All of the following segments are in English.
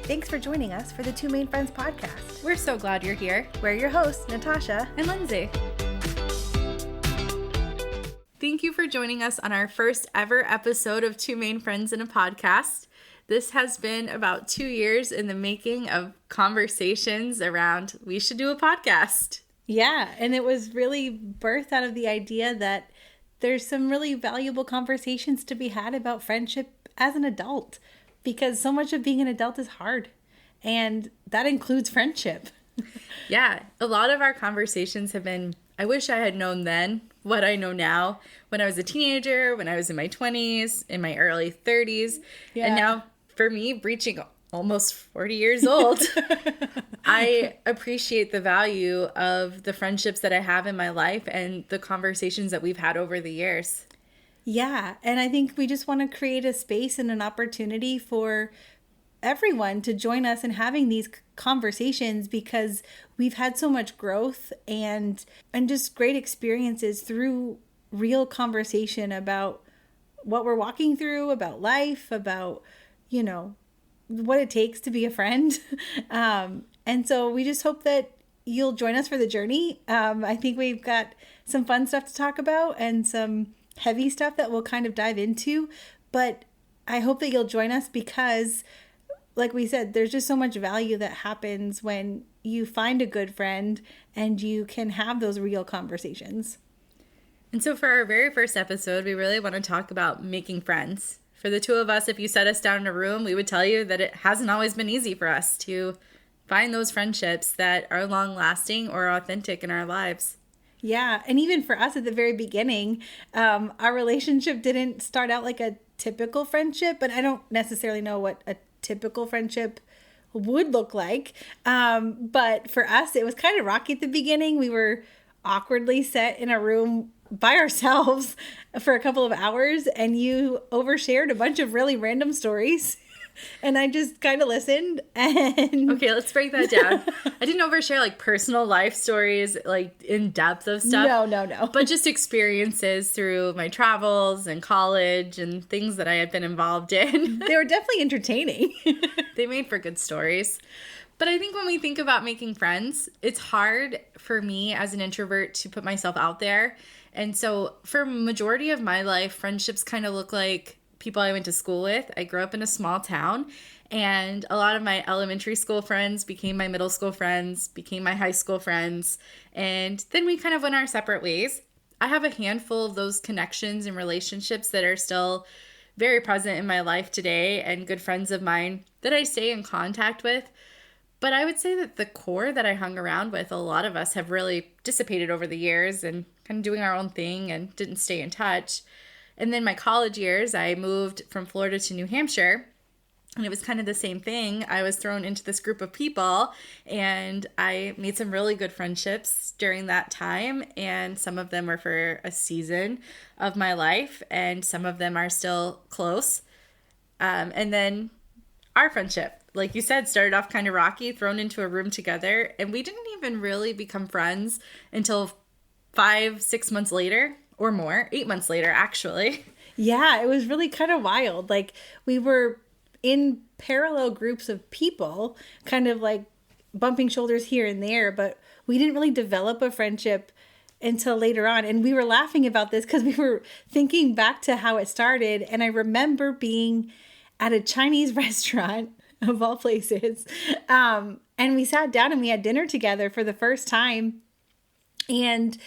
Thanks for joining us for the Two Maine Friends podcast. We're so glad you're here. We're your hosts, Natasha and Lindsay. Thank you for joining us on our first ever episode of Two Maine Friends in a Podcast. This has been about 2 years in the making of conversations around we should do a podcast. Yeah, and it was really birthed out of the idea that there's some really valuable conversations to be had about friendship as an adult, because so much of being an adult is hard, and that includes friendship. Yeah, a lot of our conversations have been, I wish I had known then what I know now when I was a teenager, when I was in my 20s, in my early 30s, and now for me, reaching almost 40 years old, I appreciate the value of the friendships that I have in my life and the conversations that we've had over the years. Yeah, and I think we just want to create a space and an opportunity for everyone to join us in having these conversations, because we've had so much growth and just great experiences through real conversation about what we're walking through, about life, about, you know, what it takes to be a friend. And so we just hope that you'll join us for the journey. I think we've got some fun stuff to talk about and some heavy stuff that we'll kind of dive into. But I hope that you'll join us because, like we said, there's just so much value that happens when you find a good friend and you can have those real conversations. And so for our very first episode, we really want to talk about making friends. For the two of us, if you set us down in a room, we would tell you that it hasn't always been easy for us to find those friendships that are long-lasting or authentic in our lives. Yeah, and even for us at the very beginning, our relationship didn't start out like a typical friendship, but I don't necessarily know what a typical friendship would look like. But for us, it was kind of rocky at the beginning. We were awkwardly set in a room by ourselves for a couple of hours, and you overshared a bunch of really random stories. And I just kind of listened. And okay, let's break that down. I didn't overshare like personal life stories, like in depth of stuff. No. But just experiences through my travels and college and things that I had been involved in. They were definitely entertaining. They made for good stories. But I think when we think about making friends, it's hard for me as an introvert to put myself out there. And so for majority of my life, friendships kind of look like people I went to school with. I grew up in a small town, and a lot of my elementary school friends became my middle school friends, became my high school friends, and then we kind of went our separate ways. I have a handful of those connections and relationships that are still very present in my life today, and good friends of mine that I stay in contact with. But I would say that the core that I hung around with, a lot of us have really dissipated over the years and kind of doing our own thing and didn't stay in touch. And then my college years, I moved from Florida to New Hampshire, and it was kind of the same thing. I was thrown into this group of people, and I made some really good friendships during that time, and some of them were for a season of my life, and some of them are still close. And then our friendship, like you said, started off kind of rocky, thrown into a room together, and we didn't even really become friends until 5-6 months later. Or more, 8 months later, actually. Yeah, it was really kind of wild. Like, we were in parallel groups of people, kind of like bumping shoulders here and there, but we didn't really develop a friendship until later on. And we were laughing about this because we were thinking back to how it started. And I remember being at a Chinese restaurant, of all places, and we sat down and we had dinner together for the first time. And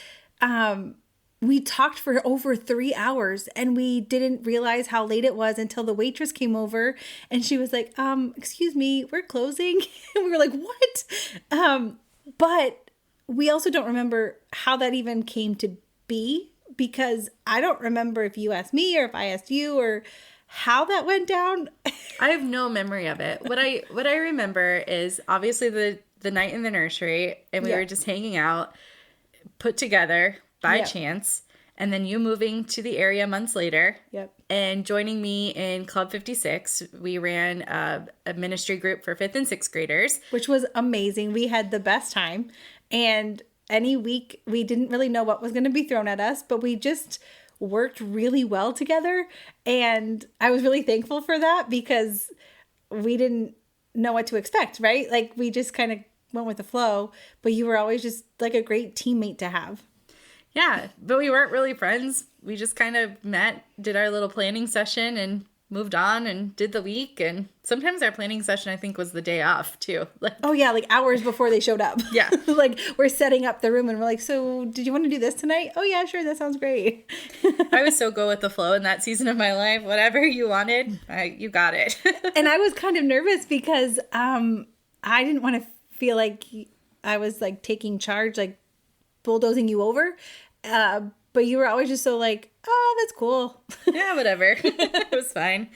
we talked for over 3 hours, and we didn't realize how late it was until the waitress came over and she was like, excuse me, we're closing. And we were like, what? But we also don't remember how that even came to be, because I don't remember if you asked me or if I asked you or how that went down. I have no memory of it. What I remember is obviously the night in the nursery, and we were just hanging out, put together by chance, and then you moving to the area months later and joining me in Club 56. We ran a ministry group for 5th and 6th graders. Which was amazing. We had the best time. And any week, we didn't really know what was going to be thrown at us, but we just worked really well together. And I was really thankful for that, because we didn't know what to expect, right? Like we just kind of went with the flow, but you were always just like a great teammate to have. Yeah, but we weren't really friends. We just kind of met, did our little planning session, and moved on and did the week. And sometimes our planning session, I think, was the day off too. Like, oh yeah, like hours before they showed up. Yeah. Like we're setting up the room and we're like, so did you want to do this tonight? Oh yeah, sure, that sounds great. I was so go with the flow in that season of my life. Whatever you wanted, you got it. And I was kind of nervous because I didn't want to feel like I was like taking charge, like bulldozing you over. But you were always just so like, oh, that's cool. Yeah, whatever. It was fine.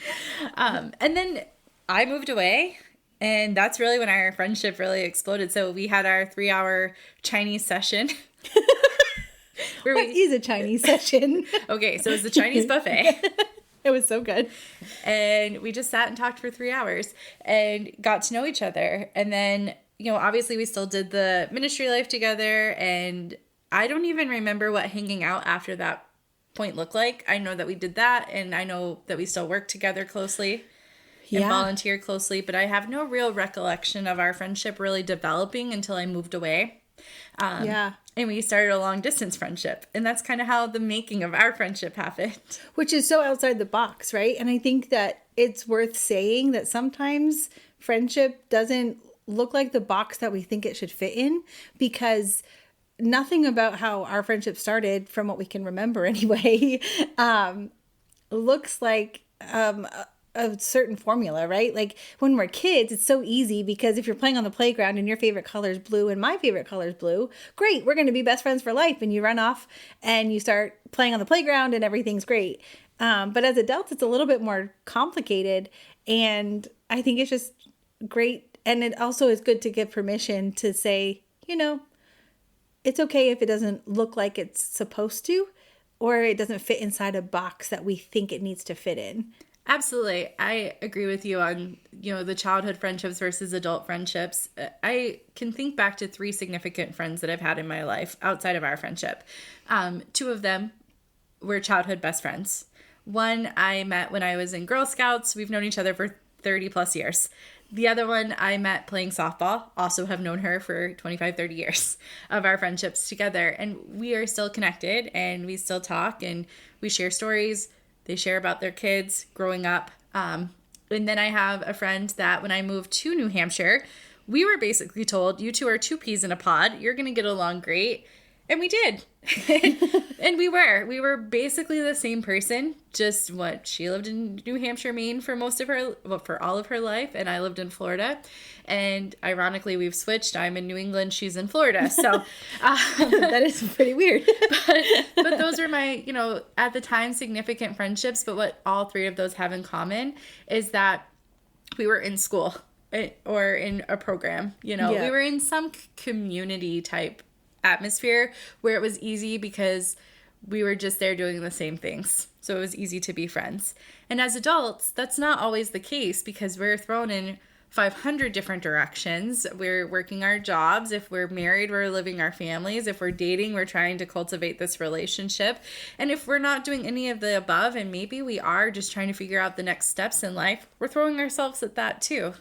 And then I moved away, and that's really when our friendship really exploded. So we had our 3-hour Chinese session. What is a Chinese session? Okay, so it was the Chinese buffet. It was so good. And we just sat and talked for 3 hours and got to know each other. And then, obviously we still did the ministry life together, and I don't even remember what hanging out after that point looked like. I know that we did that, and I know that we still work together closely and volunteer closely, but I have no real recollection of our friendship really developing until I moved away. And we started a long distance friendship, and that's kind of how the making of our friendship happened. Which is so outside the box, right? And I think that it's worth saying that sometimes friendship doesn't look like the box that we think it should fit in, because nothing about how our friendship started, from what we can remember anyway, looks like a certain formula, right? Like when we're kids, it's so easy because if you're playing on the playground and your favorite color is blue and my favorite color is blue, great, we're going to be best friends for life. And you run off and you start playing on the playground and everything's great. But as adults, it's a little bit more complicated. And I think it's just great. And it also is good to give permission to say, it's okay if it doesn't look like it's supposed to, or it doesn't fit inside a box that we think it needs to fit in. Absolutely. I agree with you on, the childhood friendships versus adult friendships. I can think back to 3 significant friends that I've had in my life outside of our friendship. 2 of them were childhood best friends. One I met when I was in Girl Scouts. We've known each other for 30 plus years. The other one I met playing softball, also have known her for 25, 30 years of our friendships together. And we are still connected, and we still talk, and we share stories. They share about their kids growing up. And then I have a friend that when I moved to New Hampshire, we were basically told, you 2 are 2 peas in a pod. You're going to get along great. And we did. And we were basically the same person. Just she lived in New Hampshire, Maine for for all of her life. And I lived in Florida. And ironically, we've switched. I'm in New England. She's in Florida. So that is pretty weird. but those are my, at the time, significant friendships. But what all 3 of those have in common is that we were in school or in a program. We were in some community type atmosphere where it was easy because we were just there doing the same things. So it was easy to be friends. And as adults, that's not always the case because we're thrown in 500 different directions. We're working our jobs. If we're married, we're living our families. If we're dating, we're trying to cultivate this relationship. And if we're not doing any of the above, and maybe we are just trying to figure out the next steps in life, we're throwing ourselves at that too.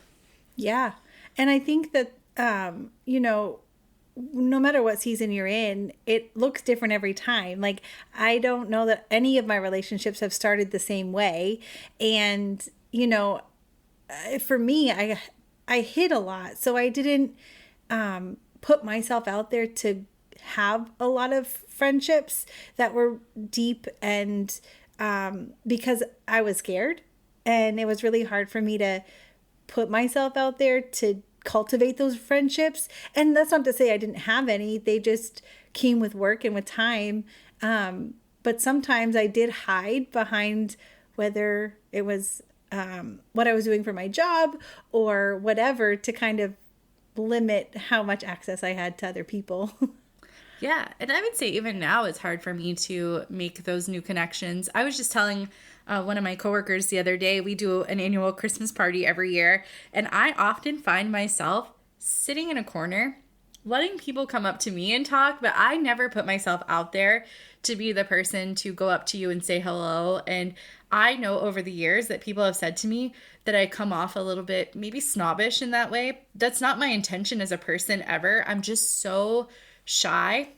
Yeah. And I think that, no matter what season you're in, it looks different every time. Like, I don't know that any of my relationships have started the same way. And, for me, I hid a lot. So I didn't put myself out there to have a lot of friendships that were deep, and because I was scared, and it was really hard for me to put myself out there to cultivate those friendships. And that's not to say I didn't have any. They just came with work and with time. But sometimes I did hide behind whether it was what I was doing for my job or whatever, to kind of limit how much access I had to other people. Yeah. And I would say even now it's hard for me to make those new connections. I was just telling one of my coworkers the other day, we do an annual Christmas party every year. And I often find myself sitting in a corner letting people come up to me and talk, but I never put myself out there to be the person to go up to you and say hello. And I know over the years that people have said to me that I come off a little bit maybe snobbish in that way. That's not my intention as a person ever. I'm just so shy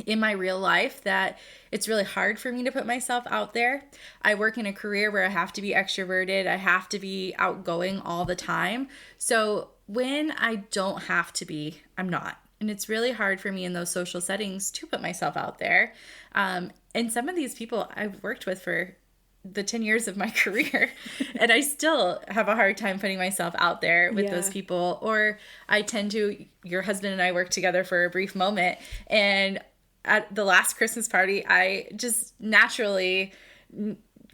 in my real life that it's really hard for me to put myself out there. I work in a career where I have to be extroverted. I have to be outgoing all the time. So when I don't have to be, I'm not. And it's really hard for me in those social settings to put myself out there. And some of these people I've worked with for the 10 years of my career, and I still have a hard time putting myself out there with those people. Or I tend to, your husband and I worked together for a brief moment, and at the last Christmas party, I just naturally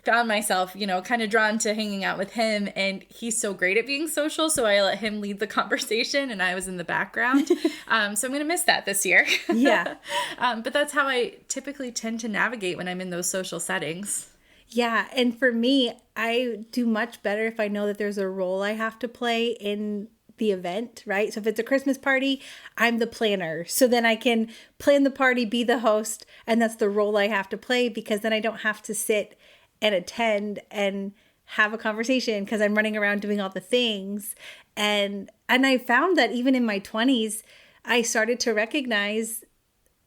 found myself, kind of drawn to hanging out with him, and he's so great at being social, so I let him lead the conversation and I was in the background. So I'm going to miss that this year. Yeah. But that's how I typically tend to navigate when I'm in those social settings. Yeah. And for me, I do much better if I know that there's a role I have to play in the event, right? So if it's a Christmas party, I'm the planner. So then I can plan the party, be the host, and that's the role I have to play, because then I don't have to sit and attend and have a conversation because I'm running around doing all the things. And I found that even in my 20s, I started to recognize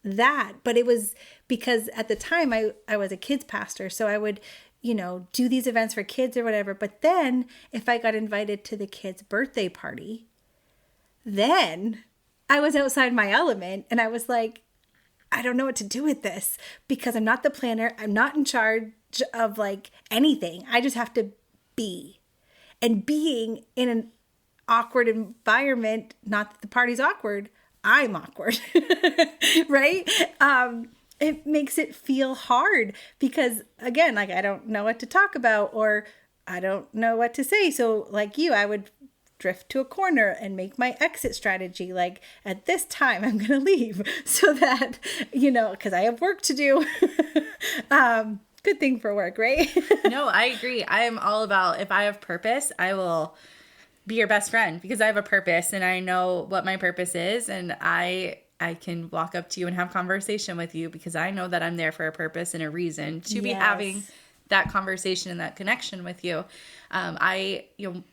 that. But it was because at the time I was a kids pastor. So I would, do these events for kids or whatever. But then if I got invited to the kid's birthday party, then I was outside my element and I was like, I don't know what to do with this because I'm not the planner. I'm not in charge of like anything. I just have to be. And being in an awkward environment, not that the party's awkward, I'm awkward, right? It makes it feel hard because, again, like I don't know what to talk about or I don't know what to say. So like you, I would drift to a corner and make my exit strategy. Like at this time, I'm going to leave so that, because I have work to do. Good thing for work, right? No, I agree. I am all about, if I have purpose, I will be your best friend because I have a purpose and I know what my purpose is, and I can walk up to you and have conversation with you because I know that I'm there for a purpose and a reason to be having that conversation and that connection with you.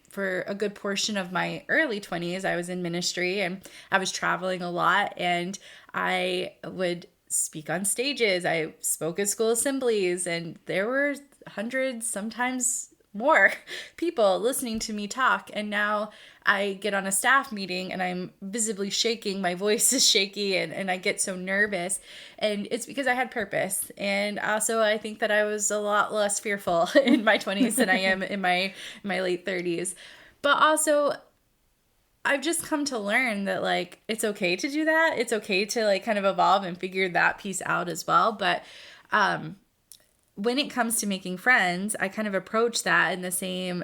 For a good portion of my early 20s, I was in ministry and I was traveling a lot, and I would speak on stages. I spoke at school assemblies, and there were hundreds, sometimes more people listening to me talk. And now I get on a staff meeting and I'm visibly shaking. My voice is shaky and I get so nervous. And it's because I had purpose. And also I think that I was a lot less fearful in my 20s than I am in my late 30s. But also I've just come to learn that like it's okay to do that. It's okay to like kind of evolve and figure that piece out as well. But when it comes to making friends, I kind of approach that in the same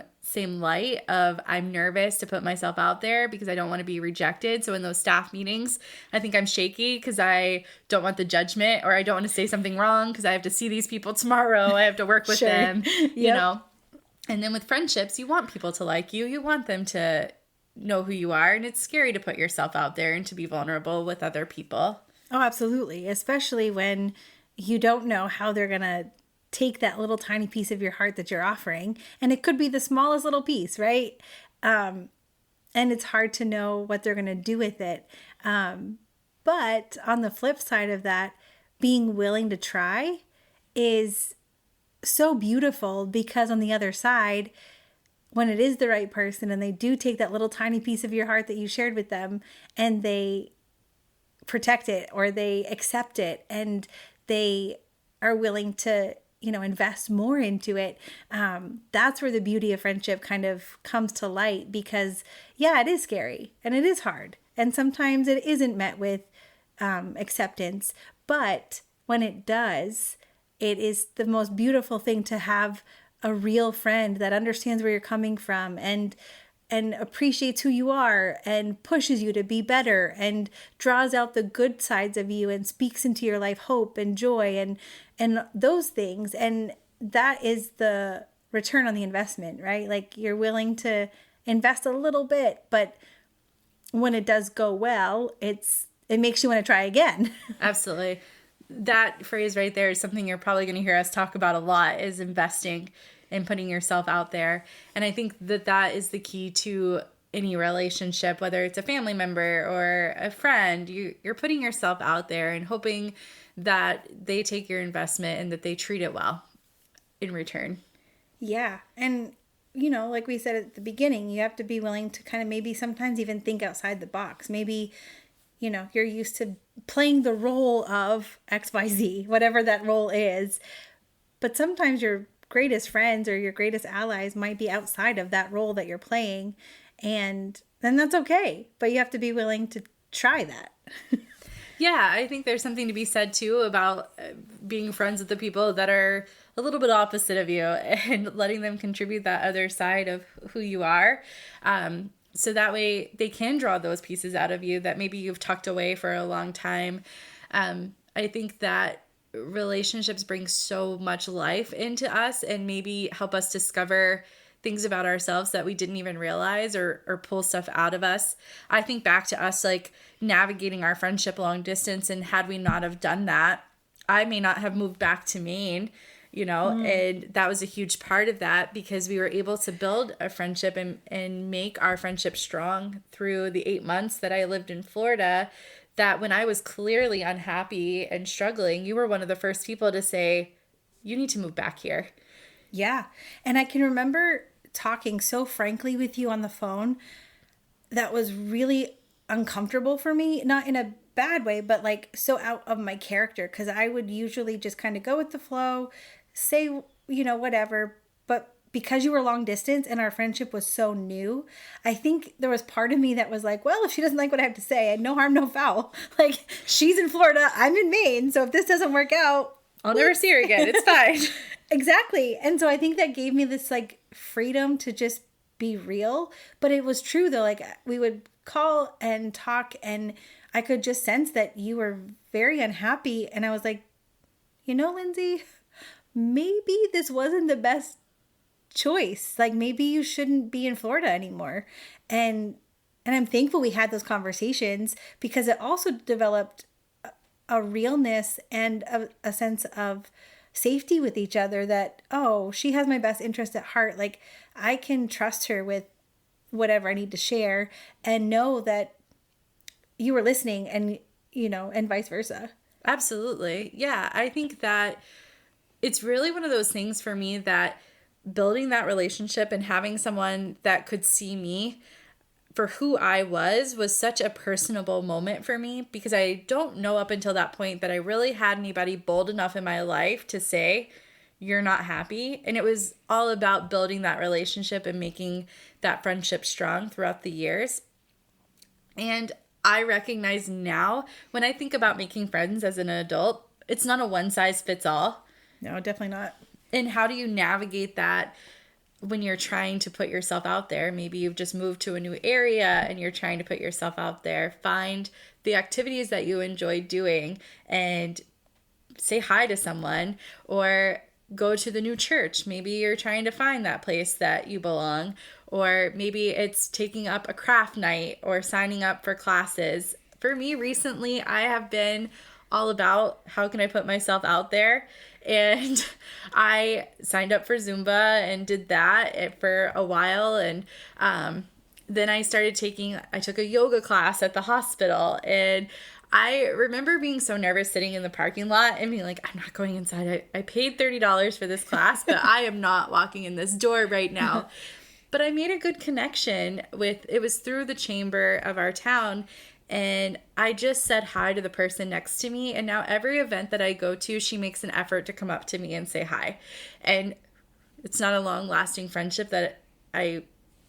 light of I'm nervous to put myself out there because I don't want to be rejected. So in those staff meetings, I think I'm shaky because I don't want the judgment, or I don't want to say something wrong because I have to see these people tomorrow. I have to work with them, you know. And then with friendships, you want people to like you. You want them to know who you are. And it's scary to put yourself out there and to be vulnerable with other people. Oh, absolutely. Especially when you don't know how they're going to take that little tiny piece of your heart that you're offering. And it could be the smallest little piece, right? And it's hard to know what they're going to do with it. But on the flip side of that, being willing to try is so beautiful, because on the other side, when it is the right person and they do take that little tiny piece of your heart that you shared with them and they protect it or they accept it and they are willing to, invest more into it. That's where the beauty of friendship kind of comes to light, because it is scary and it is hard. And sometimes it isn't met with acceptance, but when it does, it is the most beautiful thing to have a real friend that understands where you're coming from and appreciates who you are and pushes you to be better and draws out the good sides of you and speaks into your life hope and joy and those things. And that is the return on the investment, right? Like you're willing to invest a little bit, but when it does go well, it's it makes you want to try again. Absolutely. That phrase right there is something you're probably going to hear us talk about a lot, is investing and putting yourself out there. And I think that that is the key to any relationship, whether it's a family member or a friend. You're putting yourself out there and hoping that they take your investment and that they treat it well in return. Yeah. And, like we said at the beginning, you have to be willing to kind of maybe sometimes even think outside the box. Maybe, you're used to playing the role of XYZ, whatever that role is. But sometimes your greatest friends or your greatest allies might be outside of that role that you're playing. And then that's okay. But you have to be willing to try that. Yeah, I think there's something to be said too about being friends with the people that are a little bit opposite of you and letting them contribute that other side of who you are. So that way they can draw those pieces out of you that maybe you've tucked away for a long time. I think that relationships bring so much life into us and maybe help us discover things about ourselves that we didn't even realize, or pull stuff out of us. I think back to us like navigating our friendship long distance, and had we not have done that, I may not have moved back to Maine, and that was a huge part of that, because we were able to build a friendship and make our friendship strong through the 8 months that I lived in Florida. That when I was clearly unhappy and struggling, you were one of the first people to say, you need to move back here. Yeah. And I can remember talking so frankly with you on the phone that was really uncomfortable for me, not in a bad way, but like so out of my character, because I would usually just kind of go with the flow, say, whatever. But because you were long distance and our friendship was so new, I think there was part of me that was like, well, if she doesn't like what I have to say, no harm, no foul. Like, she's in Florida, I'm in Maine. So if this doesn't work out, I'll never see her again. It's fine. Exactly. And so I think that gave me this like freedom to just be real. But it was true though. Like, we would call and talk and I could just sense that you were very unhappy. And I was like, Lindsay, maybe this wasn't the best choice. Like, maybe you shouldn't be in Florida anymore. And I'm thankful we had those conversations, because it also developed a realness and a sense of safety with each other, that, oh, she has my best interest at heart. Like, I can trust her with whatever I need to share, and know that you were listening, and, and vice versa. Absolutely. Yeah. I think that it's really one of those things for me, that building that relationship and having someone that could see me for who I was such a personable moment for me, because I don't know up until that point that I really had anybody bold enough in my life to say, you're not happy. And it was all about building that relationship and making that friendship strong throughout the years. And I recognize now, when I think about making friends as an adult, it's not a one size fits all. No, definitely not. And how do you navigate that when you're trying to put yourself out there? Maybe you've just moved to a new area and you're trying to put yourself out there. Find the activities that you enjoy doing and say hi to someone, or go to the new church. Maybe you're trying to find that place that you belong, or maybe it's taking up a craft night or signing up for classes. For me recently, I have been all about how can I put myself out there. And I signed up for Zumba and did that for a while. And then I took a yoga class at the hospital. And I remember being so nervous sitting in the parking lot and being like, I'm not going inside. I paid $30 for this class, but I am not walking in this door right now. But I made a good connection it was through the chamber of our town. And I just said hi to the person next to me. And now every event that I go to, she makes an effort to come up to me and say hi. And it's not a long-lasting friendship that I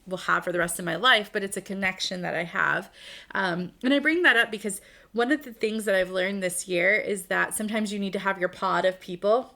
will have for the rest of my life, but it's a connection that I have. And I bring that up because one of the things that I've learned this year is that sometimes you need to have your pod of people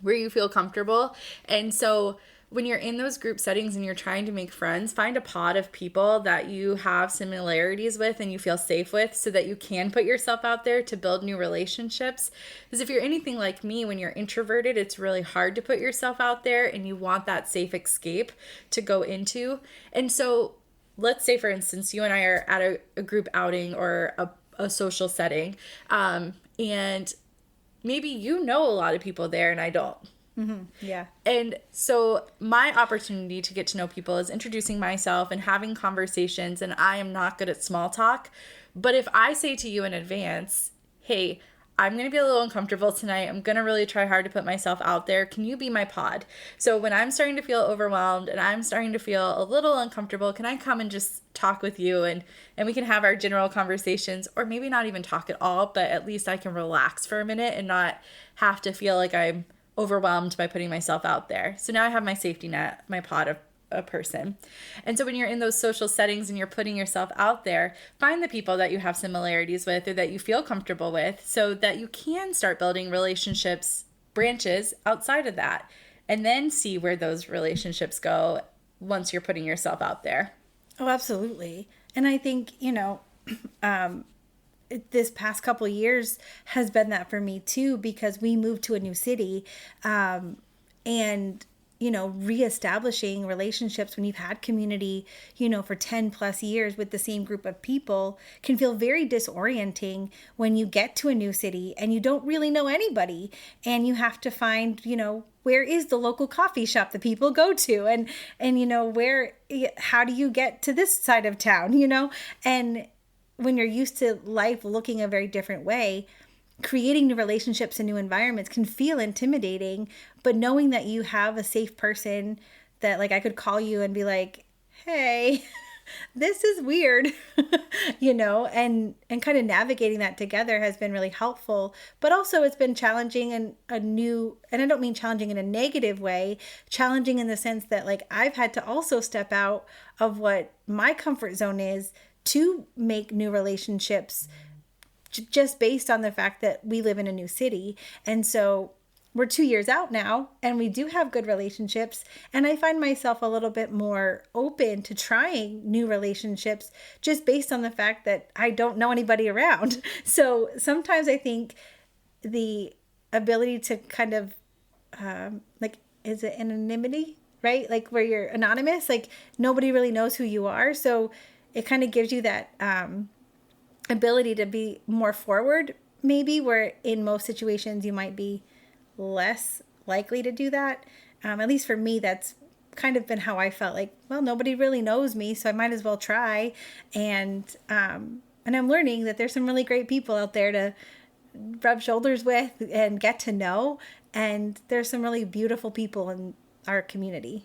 where you feel comfortable. And so when you're in those group settings and you're trying to make friends, find a pod of people that you have similarities with and you feel safe with, so that you can put yourself out there to build new relationships. Because if you're anything like me, when you're introverted, it's really hard to put yourself out there, and you want that safe escape to go into. And so let's say, for instance, you and I are at a group outing or a social setting. And maybe you know a lot of people there and I don't. Yeah. And so my opportunity to get to know people is introducing myself and having conversations. And I am not good at small talk. But if I say to you in advance, hey, I'm going to be a little uncomfortable tonight. I'm going to really try hard to put myself out there. Can you be my pod? So when I'm starting to feel overwhelmed and I'm starting to feel a little uncomfortable, can I come and just talk with you and we can have our general conversations, or maybe not even talk at all, but at least I can relax for a minute and not have to feel like I'm overwhelmed by putting myself out there. So now I have my safety net, my pod of a person. And so when you're in those social settings and you're putting yourself out there, find the people that you have similarities with or that you feel comfortable with so that you can start building relationships, branches outside of that, and then see where those relationships go once you're putting yourself out there. Oh, absolutely. And I think, this past couple years has been that for me too, because we moved to a new city, and reestablishing relationships when you've had community, for 10 plus years with the same group of people can feel very disorienting when you get to a new city and you don't really know anybody and you have to find, where is the local coffee shop that people go to and how do you get to this side of town, and when you're used to life looking a very different way, creating new relationships and new environments can feel intimidating, but knowing that you have a safe person that I could call you and be like, hey, this is weird, and kind of navigating that together has been really helpful. But also it's been challenging and and I don't mean challenging in a negative way, challenging in the sense that I've had to also step out of what my comfort zone is to make new relationships just based on the fact that we live in a new city. And so we're 2 years out now and we do have good relationships. And I find myself a little bit more open to trying new relationships just based on the fact that I don't know anybody around. So sometimes I think the ability to kind of, is it anonymity, right? Where you're anonymous, nobody really knows who you are. So it kind of gives you that, ability to be more forward, maybe, where in most situations you might be less likely to do that. At least for me, that's kind of been how I felt. Nobody really knows me, so I might as well try. And I'm learning that there's some really great people out there to rub shoulders with and get to know. And there's some really beautiful people in our community.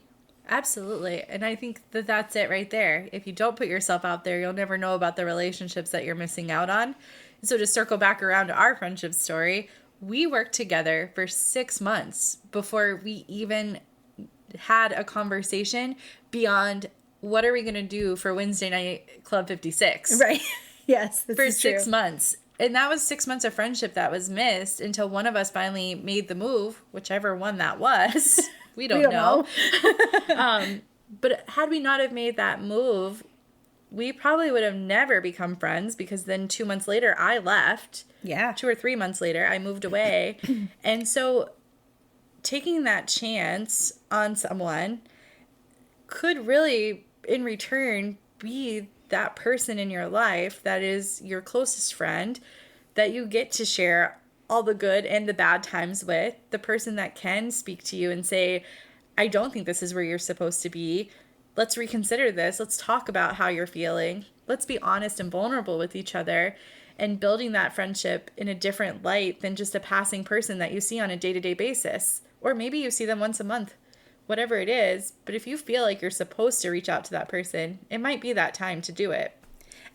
Absolutely. And I think that that's it right there. If you don't put yourself out there, you'll never know about the relationships that you're missing out on. So to circle back around to our friendship story, we worked together for 6 months before we even had a conversation beyond what are we going to do for Wednesday night Club 56. Right. Yes. For 6 months. And that was 6 months of friendship that was missed until one of us finally made the move, whichever one that was. We don't know. But had we not have made that move, we probably would have never become friends, because then 2 months later I left. Yeah. 2 or 3 months later I moved away. And so taking that chance on someone could really in return be that person in your life that is your closest friend that you get to share all the good and the bad times with, the person that can speak to you and say, I don't think this is where you're supposed to be. Let's reconsider this. Let's talk about how you're feeling. Let's be honest and vulnerable with each other, and building that friendship in a different light than just a passing person that you see on a day-to-day basis. Or maybe you see them once a month, whatever it is. But if you feel like you're supposed to reach out to that person, it might be that time to do it.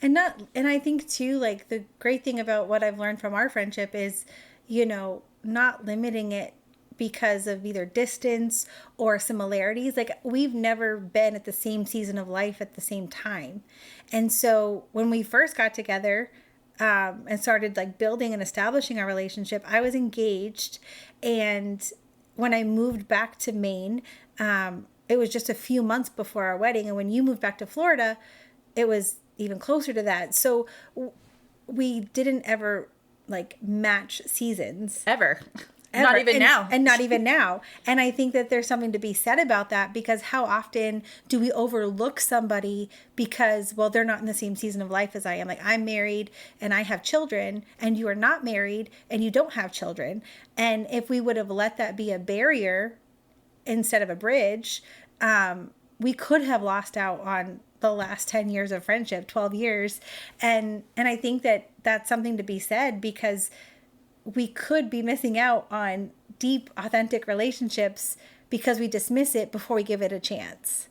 And I think too, the great thing about what I've learned from our friendship is, not limiting it because of either distance or similarities. We've never been at the same season of life at the same time. And so when we first got together, and started building and establishing our relationship, I was engaged. And when I moved back to Maine, it was just a few months before our wedding. And when you moved back to Florida, it was even closer to that. So we didn't ever match seasons. Ever. ever. Not even now. And not even now. And I think that there's something to be said about that, because how often do we overlook somebody because, well, they're not in the same season of life as I am. Like, I'm married and I have children, and you are not married and you don't have children. And if we would have let that be a barrier instead of a bridge, we could have lost out on the last 10 years of friendship, 12 years. And I think that that's something to be said, because we could be missing out on deep, authentic relationships because we dismiss it before we give it a chance.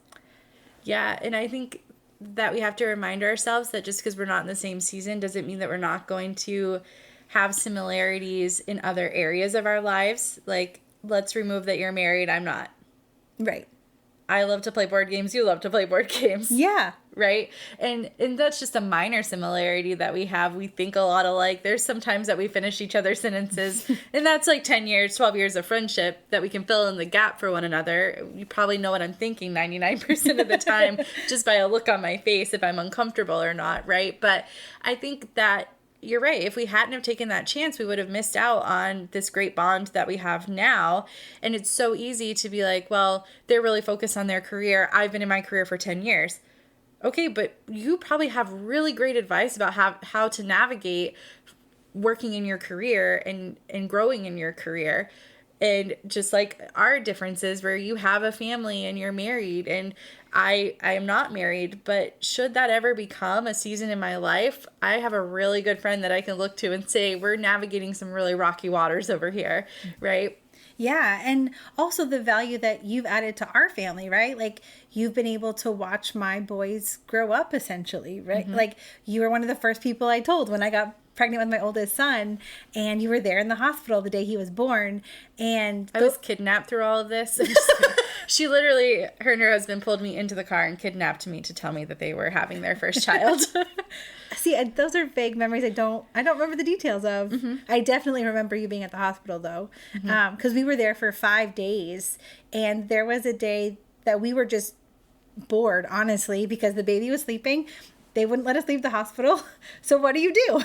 Yeah, and I think that we have to remind ourselves that just because we're not in the same season doesn't mean that we're not going to have similarities in other areas of our lives. Like, let's remove that you're married, I'm not. Right. I love to play board games, you love to play board games. Yeah. Right? And that's just a minor similarity that we have. We think a lot alike. There's sometimes that we finish each other's sentences, and that's like 10 years, 12 years of friendship that we can fill in the gap for one another. You probably know what I'm thinking 99% of the time just by a look on my face if I'm uncomfortable or not, right? But I think that you're right. If we hadn't have taken that chance, we would have missed out on this great bond that we have now. And it's so easy to be like, well, they're really focused on their career. I've been in my career for 10 years. Okay, but you probably have really great advice about how to navigate working in your career and growing in your career. And just like our differences where you have a family and you're married and I am not married, but should that ever become a season in my life, I have a really good friend that I can look to and say, we're navigating some really rocky waters over here, right? Yeah, and also the value that you've added to our family, right? Like, you've been able to watch my boys grow up, essentially, right? Mm-hmm. Like, you were one of the first people I told when I got pregnant with my oldest son, and you were there in the hospital the day he was born. And I was kidnapped through all of this. She literally, her and her husband pulled me into the car and kidnapped me to tell me that they were having their first child. See, those are vague memories I don't remember the details of. Mm-hmm. I definitely remember you being at the hospital, though, because we were there for 5 days, and there was a day that we were just bored, honestly, because the baby was sleeping. They wouldn't let us leave the hospital. So what do you do?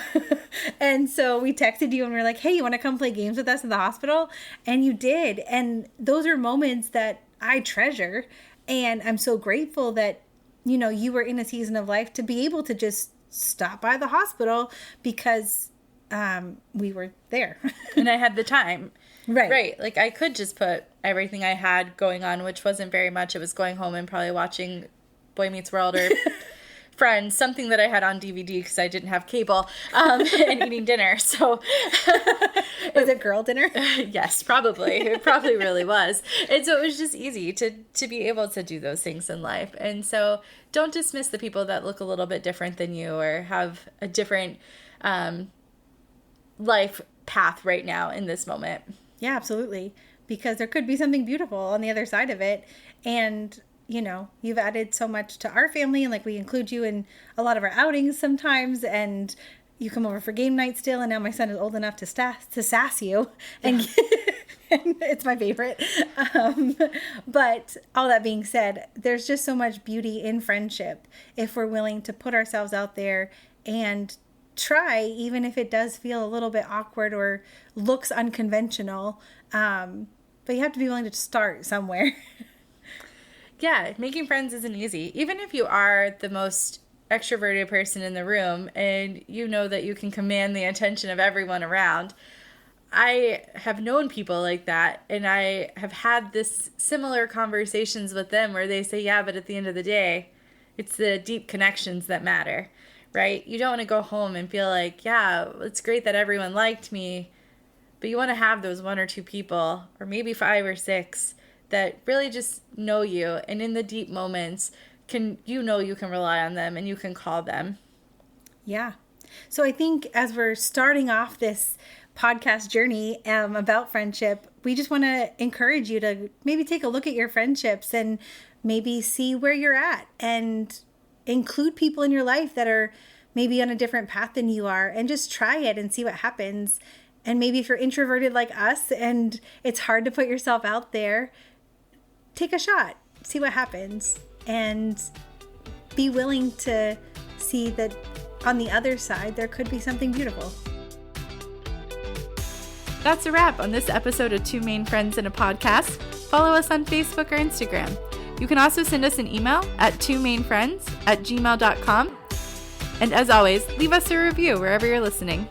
And so we texted you and we were like, hey, you want to come play games with us in the hospital? And you did. And those are moments that I treasure. And I'm so grateful that, you know, you were in a season of life to be able to just stop by the hospital because we were there. And I had the time. Right. Like, I could just put everything I had going on, which wasn't very much. It was going home and probably watching Boy Meets World or Friends, something that I had on DVD because I didn't have cable, and eating dinner. So was it girl dinner? Yes, probably. It probably really was. And so it was just easy to be able to do those things in life. And so don't dismiss the people that look a little bit different than you or have a different life path right now in this moment. Yeah, absolutely. Because there could be something beautiful on the other side of it. And you know, you've added so much to our family, and like we include you in a lot of our outings sometimes, and you come over for game night still, and now my son is old enough to sass you, and, and it's my favorite. But all that being said, there's just so much beauty in friendship if we're willing to put ourselves out there and try, even if it does feel a little bit awkward or looks unconventional. But you have to be willing to start somewhere. Yeah, making friends isn't easy. Even if you are the most extroverted person in the room and you know that you can command the attention of everyone around. I have known people like that, and I have had this similar conversations with them where they say, yeah, but at the end of the day, it's the deep connections that matter, right? You don't want to go home and feel like, yeah, it's great that everyone liked me, but you want to have those 1 or 2 people, or maybe 5 or 6, that really just know you, and in the deep moments you can rely on them and you can call them. Yeah. So I think as we're starting off this podcast journey about friendship, we just want to encourage you to maybe take a look at your friendships and maybe see where you're at and include people in your life that are maybe on a different path than you are, and just try it and see what happens. And maybe if you're introverted like us and it's hard to put yourself out there, take a shot, see what happens, and be willing to see that on the other side, there could be something beautiful. That's a wrap on this episode of Two Maine Friends in a Podcast. Follow us on Facebook or Instagram. You can also send us an email at twomainfriends@gmail.com. And as always, leave us a review wherever you're listening.